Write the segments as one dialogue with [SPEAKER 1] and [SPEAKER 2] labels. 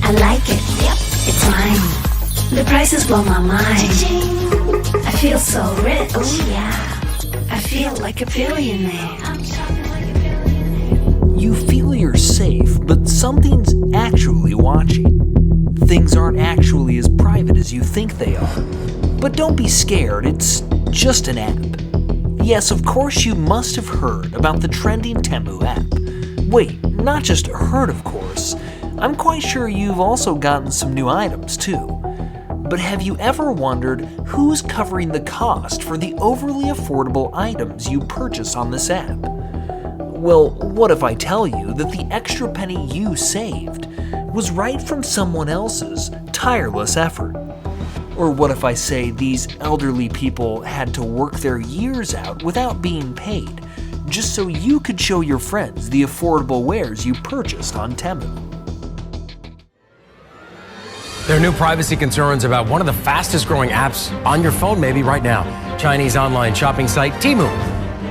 [SPEAKER 1] I like it. Yep. It's mine. The prices blow my mind. I feel so rich. Oh yeah. I feel like a billionaire.
[SPEAKER 2] You feel you're safe, but something's actually watching. Things aren't actually as private as you think they are. But don't be scared, it's just an app. Yes, of course you must have heard about the trending TEMU app. Wait, not just heard of course. I'm quite sure you've also gotten some new items too. But have you ever wondered who's covering the cost for the overly affordable items you purchase on this app? Well, what if I tell you that the extra penny you saved was right from someone else's tireless effort? Or what if I say these elderly people had to work their years out without being paid, just so you could show your friends the affordable wares you purchased on TEMU?
[SPEAKER 3] There are new privacy concerns about one of the fastest growing apps on your phone maybe right now. Chinese online shopping site TEMU.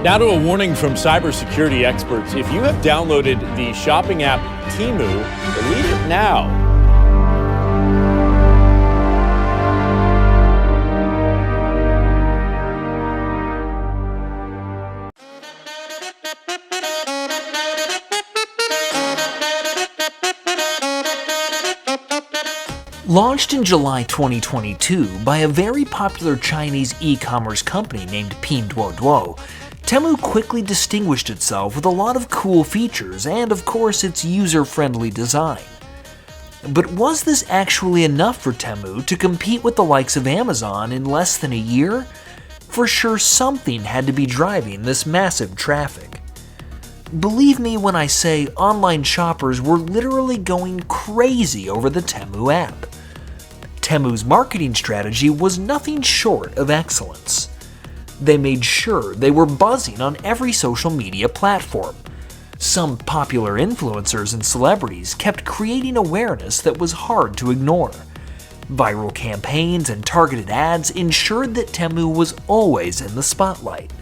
[SPEAKER 4] Now to a warning from cybersecurity experts. If you have downloaded the shopping app TEMU, delete it now.
[SPEAKER 2] Launched in July 2022 by a very popular Chinese e-commerce company named Pinduoduo, TEMU quickly distinguished itself with a lot of cool features and, of course, its user-friendly design. But was this actually enough for TEMU to compete with the likes of Amazon in less than a year? For sure, something had to be driving this massive traffic. Believe me when I say online shoppers were literally going crazy over the TEMU app. TEMU's marketing strategy was nothing short of excellence. They made sure they were buzzing on every social media platform. Some popular influencers and celebrities kept creating awareness that was hard to ignore. Viral campaigns and targeted ads ensured that TEMU was always in the spotlight.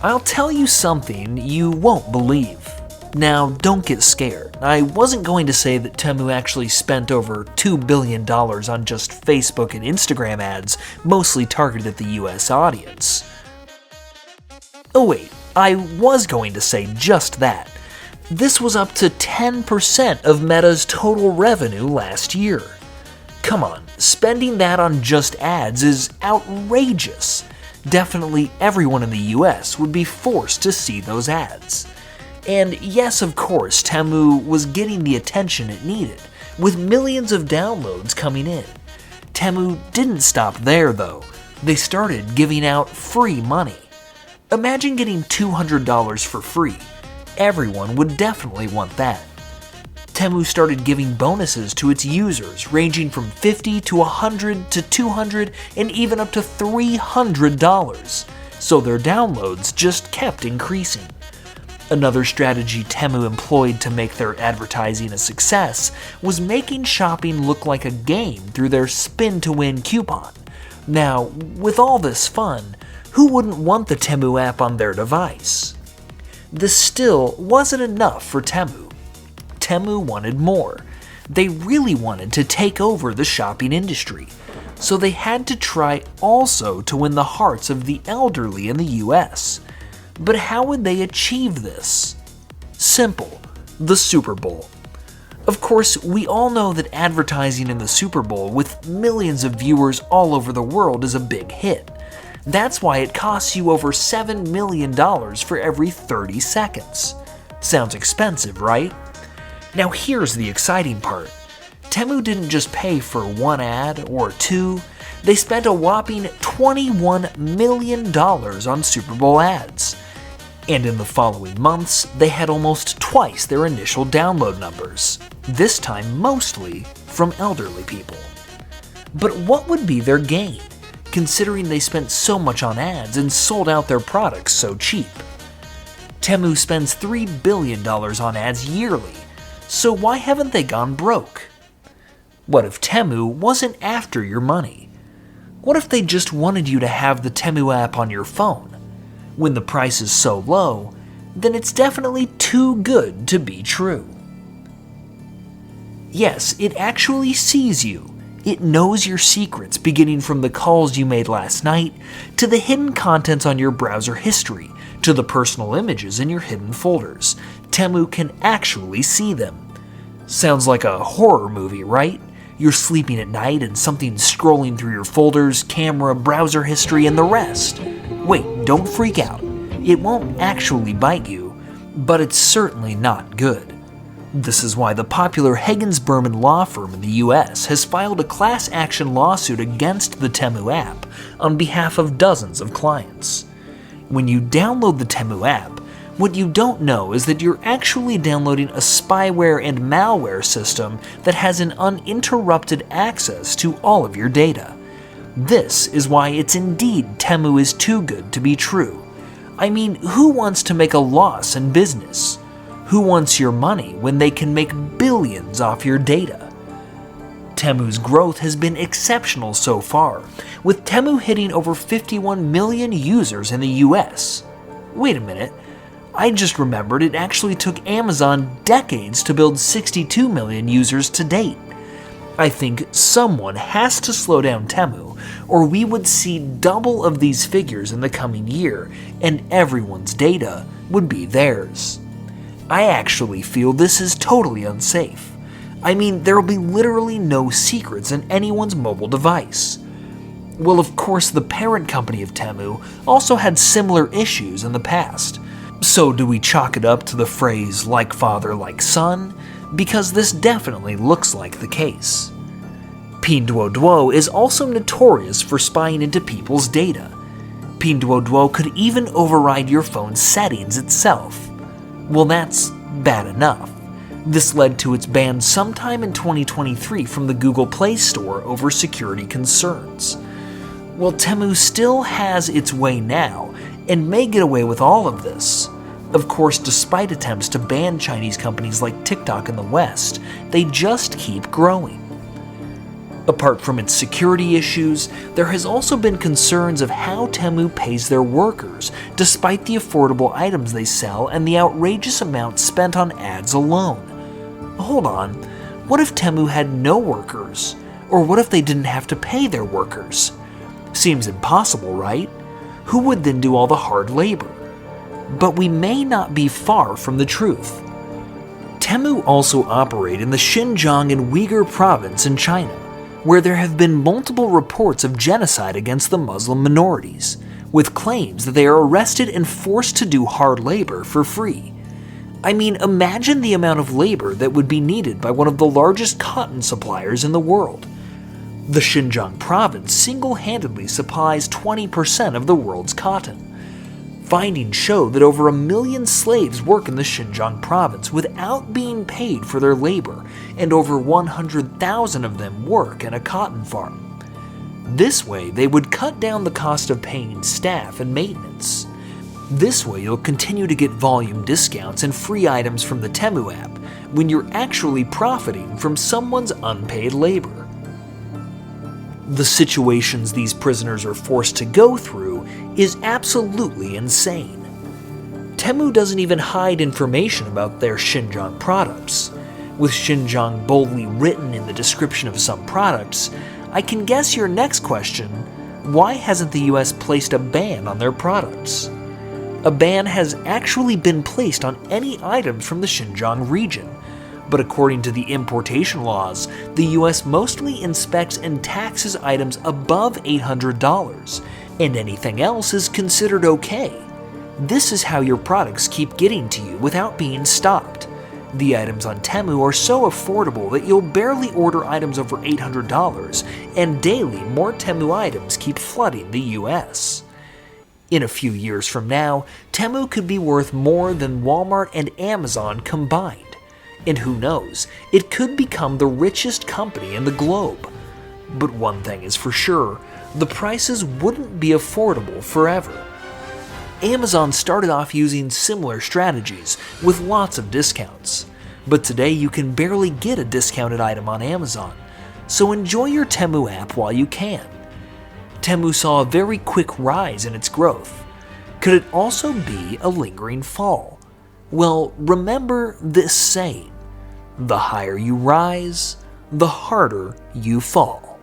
[SPEAKER 2] I'll tell you something you won't believe. Now, don't get scared. I wasn't going to say that TEMU actually spent over $2 billion on just Facebook and Instagram ads, mostly targeted at the US audience. Oh wait, I was going to say just that. This was up to 10% of Meta's total revenue last year. Come on, spending that on just ads is outrageous. Definitely everyone in the US would be forced to see those ads. And yes, of course, TEMU was getting the attention it needed, with millions of downloads coming in. TEMU didn't stop there though. They started giving out free money. Imagine getting $200 for free. Everyone would definitely want that. TEMU started giving bonuses to its users ranging from $50 to $100 to $200 and even up to $300, so their downloads just kept increasing. Another strategy TEMU employed to make their advertising a success was making shopping look like a game through their spin-to-win coupon. Now, with all this fun, who wouldn't want the TEMU app on their device? This still wasn't enough for TEMU. TEMU wanted more. They really wanted to take over the shopping industry, so they had to try also to win the hearts of the elderly in the US. But how would they achieve this? Simple, the Super Bowl. Of course, we all know that advertising in the Super Bowl with millions of viewers all over the world is a big hit. That's why it costs you over $7 million for every 30 seconds. Sounds expensive, right? Now here's the exciting part. TEMU didn't just pay for one ad or two, they spent a whopping $21 million on Super Bowl ads. And in the following months, they had almost twice their initial download numbers, this time mostly from elderly people. But what would be their gain, considering they spent so much on ads and sold out their products so cheap? TEMU spends $3 billion on ads yearly, so why haven't they gone broke? What if TEMU wasn't after your money? What if they just wanted you to have the TEMU app on your phone? When the price is so low, then it's definitely too good to be true. Yes, it actually sees you. It knows your secrets, beginning from the calls you made last night, to the hidden contents on your browser history, to the personal images in your hidden folders. TEMU can actually see them. Sounds like a horror movie, right? You're sleeping at night and something's scrolling through your folders, camera, browser history, and the rest. Wait, don't freak out. It won't actually bite you, but it's certainly not good. This is why the popular Higgins-Berman law firm in the US has filed a class action lawsuit against the TEMU app on behalf of dozens of clients. When you download the TEMU app, what you don't know is that you're actually downloading a spyware and malware system that has an uninterrupted access to all of your data. This is why it's indeed TEMU is too good to be true. I mean, who wants to make a loss in business? Who wants your money when they can make billions off your data? TEMU's growth has been exceptional so far, with TEMU hitting over 51 million users in the US. Wait a minute, I just remembered it actually took Amazon decades to build 62 million users to date. I think someone has to slow down TEMU, or we would see double of these figures in the coming year, and everyone's data would be theirs. I actually feel this is totally unsafe. I mean, there will be literally no secrets in anyone's mobile device. Well, of course, the parent company of TEMU also had similar issues in the past. So do we chalk it up to the phrase like father, like son? Because this definitely looks like the case. Pinduoduo is also notorious for spying into people's data. Pinduoduo could even override your phone's settings itself. Well, that's bad enough. This led to its ban sometime in 2023 from the Google Play Store over security concerns. Well, TEMU still has its way now and may get away with all of this. Of course, despite attempts to ban Chinese companies like TikTok in the West, they just keep growing. Apart from its security issues, there has also been concerns of how TEMU pays their workers, despite the affordable items they sell and the outrageous amount spent on ads alone. Hold on, what if TEMU had no workers? Or what if they didn't have to pay their workers? Seems impossible, right? Who would then do all the hard labor? But we may not be far from the truth. TEMU also operate in the Xinjiang and Uyghur province in China, where there have been multiple reports of genocide against the Muslim minorities, with claims that they are arrested and forced to do hard labor for free. I mean, imagine the amount of labor that would be needed by one of the largest cotton suppliers in the world. The Xinjiang province single-handedly supplies 20% of the world's cotton. Findings show that over 1 million slaves work in the Xinjiang province without being paid for their labor, and over 100,000 of them work in a cotton farm. This way, they would cut down the cost of paying staff and maintenance. This way, you'll continue to get volume discounts and free items from the TEMU app when you're actually profiting from someone's unpaid labor. The situations these prisoners are forced to go through is absolutely insane. TEMU doesn't even hide information about their Xinjiang products. With Xinjiang boldly written in the description of some products, I can guess your next question: why hasn't the US placed a ban on their products? A ban has actually been placed on any items from the Xinjiang region, but according to the importation laws, the US mostly inspects and taxes items above $800, and anything else is considered okay. This is how your products keep getting to you without being stopped. The items on TEMU are so affordable that you'll barely order items over $800, and daily more TEMU items keep flooding the US. In a few years from now, TEMU could be worth more than Walmart and Amazon combined. And who knows, it could become the richest company in the globe. But one thing is for sure, the prices wouldn't be affordable forever. Amazon started off using similar strategies with lots of discounts, but today you can barely get a discounted item on Amazon, so enjoy your TEMU app while you can. TEMU saw a very quick rise in its growth. Could it also be a lingering fall? Well, remember this saying: The higher you rise, the harder you fall.